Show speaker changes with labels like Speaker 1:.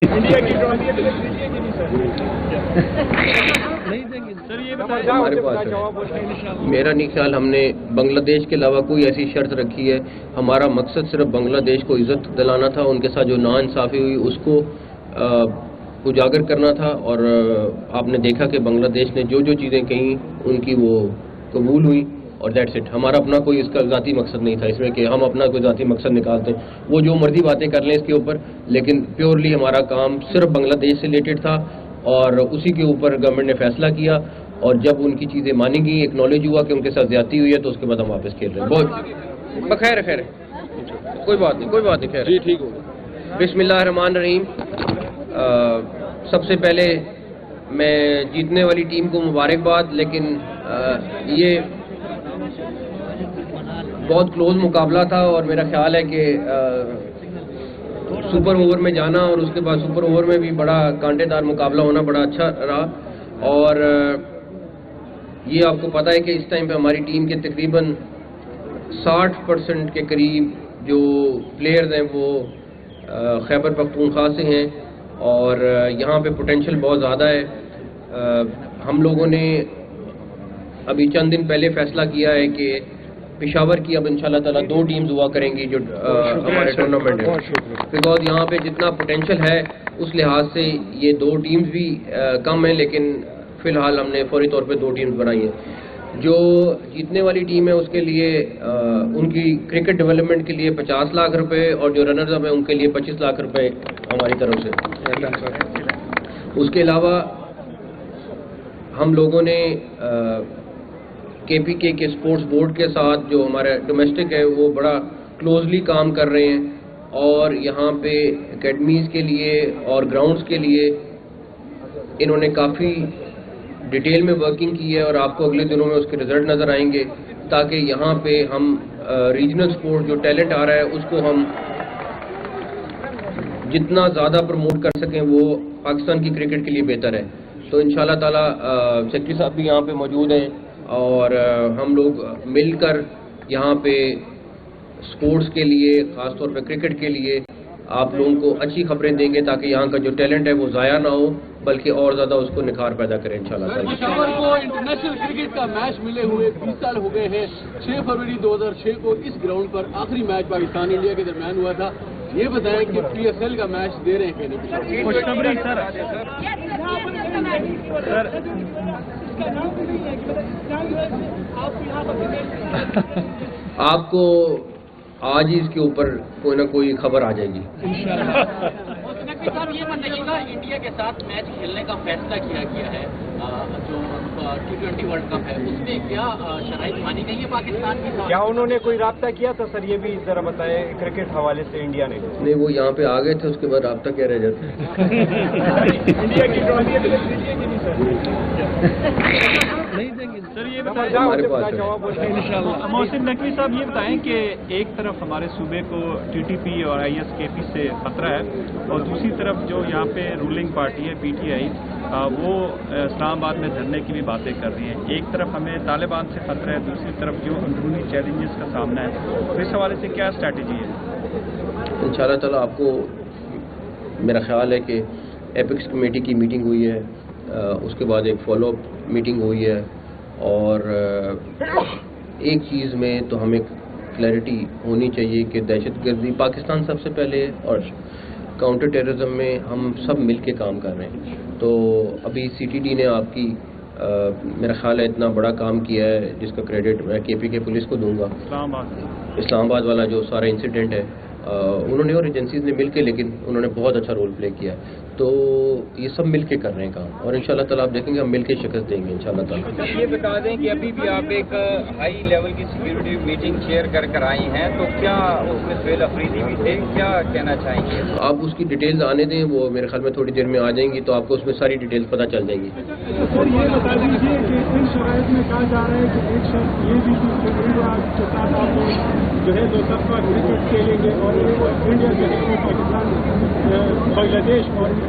Speaker 1: India کی trophy
Speaker 2: ہمارے پاس میرا نہیں خیال ہم نے بنگلہ دیش کے علاوہ کوئی ایسی شرط رکھی ہے. ہمارا مقصد صرف بنگلہ دیش کو عزت دلانا تھا. ان کے ساتھ جو ناانصافی ہوئی اس کو اجاگر کرنا تھا. اور آپ نے دیکھا کہ بنگلہ دیش نے جو چیزیں کہیں ان کی وہ قبول ہوئی اور دیٹس اٹ. ہمارا اپنا کوئی اس کا ذاتی مقصد نہیں تھا اس میں کہ ہم اپنا کوئی ذاتی مقصد نکالتے ہیں. وہ جو مرضی باتیں کر لیں اس کے اوپر, لیکن پیورلی ہمارا کام صرف بنگلہ دیش سے ریلیٹڈ تھا اور اسی کے اوپر گورنمنٹ نے فیصلہ کیا. اور جب ان کی چیزیں مانی گئی, ایکنالج ہوا کہ ان کے ساتھ زیادتی ہوئی ہے, تو اس کے بعد ہم واپس کھیل رہے ہیں. بہت بخیر خیر کوئی بات نہیں خیر
Speaker 1: جی ٹھیک ہو.
Speaker 2: بسم اللہ الرحمن الرحیم. سب سے پہلے میں جیتنے والی ٹیم کو مبارکباد, لیکن یہ بہت کلوز مقابلہ تھا اور میرا خیال ہے کہ سپر اوور میں جانا اور اس کے بعد سپر اوور میں بھی بڑا کانٹے دار مقابلہ ہونا بڑا اچھا رہا. اور یہ آپ کو پتہ ہے کہ اس ٹائم پہ ہماری ٹیم کے تقریباً 60% کے قریب جو پلیئرز ہیں وہ خیبر پختونخوا سے ہیں اور یہاں پہ پوٹینشیل بہت زیادہ ہے. ہم لوگوں نے ابھی چند دن پہلے فیصلہ کیا ہے کہ پشاور کی اب انشاءاللہ تعالیٰ 2 ٹیمز ہوا کریں گی جو ہمارے ٹورنامنٹ ہے, بیکاز یہاں پہ جتنا پوٹینشیل ہے اس لحاظ سے یہ 2 ٹیمز بھی کم ہیں, لیکن فی الحال ہم نے فوری طور پہ 2 ٹیمز بنائی ہیں. جو جیتنے والی ٹیم ہے اس کے لیے ان کی کرکٹ ڈیولپمنٹ کے لیے 50 لاکھ روپے اور جو رنرز اپ ہیں ان کے لیے 25 لاکھ روپے ہماری طرف سے. اس کے علاوہ ہم لوگوں نے کے پی کے اسپورٹس بورڈ کے ساتھ جو ہمارا ڈومیسٹک ہے وہ بڑا کلوزلی کام کر رہے ہیں اور یہاں پہ اکیڈمیز کے لیے اور گراؤنڈز کے لیے انہوں نے کافی ڈیٹیل میں ورکنگ کی ہے اور آپ کو اگلے دنوں میں اس کے رزلٹ نظر آئیں گے, تاکہ یہاں پہ ہم ریجنل سپورٹ جو ٹیلنٹ آ رہا ہے اس کو ہم جتنا زیادہ پروموٹ کر سکیں وہ پاکستان کی کرکٹ کے لیے بہتر ہے. تو انشاءاللہ تعالیٰ سیکرٹری صاحب بھی یہاں پہ موجود ہیں اور ہم لوگ مل کر یہاں پہ سپورٹس کے لیے خاص طور پہ کرکٹ کے لیے آپ لوگوں کو اچھی خبریں دیں گے تاکہ یہاں کا جو ٹیلنٹ ہے وہ ضائع نہ ہو بلکہ اور زیادہ اس کو نکھار پیدا کریں انشاءاللہ.
Speaker 1: پشاور کو انٹرنیشنل کرکٹ کا میچ ملے ہوئے 20 سال ہو گئے ہیں. 6 فروری 2006 کو اس گراؤنڈ پر آخری میچ پاکستان انڈیا کے درمیان ہوا تھا. یہ بتائیں کہ پی ایس ایل کا میچ دے رہے ہیں کہ نہیں؟
Speaker 2: آپ کو آج ہی اس کے اوپر کوئی نہ کوئی خبر آ جائے گی.
Speaker 3: صاحب یہ بتائیے گا, انڈیا کے ساتھ میچ کھیلنے کا فیصلہ کیا گیا ہے جو T20 ورلڈ کپ ہے, اس میں کیا شرائط مانی گئی ہے پاکستان کی؟
Speaker 1: کیا انہوں نے کوئی رابطہ کیا تھا سر؟ یہ بھی ذرا بتائیں کرکٹ حوالے سے انڈیا نے.
Speaker 2: نہیں, وہ یہاں پہ آ گئے تھے, اس کے بعد رابطہ کیا رہ جاتا ہے.
Speaker 1: انڈیا کی ٹرافی
Speaker 4: سر یہ بتائیں محسن نقوی صاحب, یہ بتائیں کہ ایک طرف ہمارے صوبے کو ٹی ٹی پی اور آئی ایس کے پی سے خطرہ ہے اور دوسری طرف جو یہاں پہ رولنگ پارٹی ہے پی ٹی آئی وہ اسلام آباد میں دھرنے کی بھی باتیں کر رہی ہیں. ایک طرف ہمیں طالبان سے خطرہ ہے, دوسری طرف جو اندرونی چیلنجز کا سامنا ہے, تو اس حوالے سے کیا اسٹریٹجی ہے؟
Speaker 2: انشاءاللہ تعالیٰ آپ کو میرا خیال ہے کہ ایپکس کمیٹی کی میٹنگ ہوئی ہے, اس کے بعد ایک فالو اپ میٹنگ ہوئی ہے اور ایک چیز میں تو ہمیں کلیئرٹی ہونی چاہیے کہ دہشت گردی پاکستان سب سے پہلے اور کاؤنٹر ٹیررزم میں ہم سب مل کے کام کر رہے ہیں. تو ابھی سی ٹی ڈی نے آپ کی میرا خیال ہے اتنا بڑا کام کیا ہے جس کا کریڈٹ میں کے پی کے پولیس کو دوں گا. اسلام آباد والا جو سارا انسیڈنٹ ہے انہوں نے اور ایجنسیز نے مل کے, لیکن انہوں نے بہت اچھا رول پلے کیا. تو یہ سب مل کے کر رہے ہیں کام اور انشاءاللہ تعالیٰ آپ دیکھیں گے ہم مل کے شکست دیں گے انشاءاللہ تعالیٰ.
Speaker 5: یہ بتا دیں کہ ابھی بھی آپ ایک ہائی لیول کی سیکیورٹی میٹنگ چیئر کر آئی ہیں, تو کیا اس میں سہیل افریدی بھی تھے, کیا کہنا چاہیں گے؟
Speaker 2: آپ اس کی ڈیٹیلز آنے دیں, وہ میرے خیال میں تھوڑی دیر میں آ جائیں گی, تو آپ کو اس میں ساری ڈیٹیلز پتہ چل جائیں گی.
Speaker 6: سر یہ بتا دیجیے کہ ان شرائط میں کہا جا رہا ہے کہ ایک شرط یہ بھی کے ساتھ آپ جو ہے 2 طرفہ کرکٹ کھیلیں گے اور انڈیا جو ہے پاکستان بنگلہ دیش اور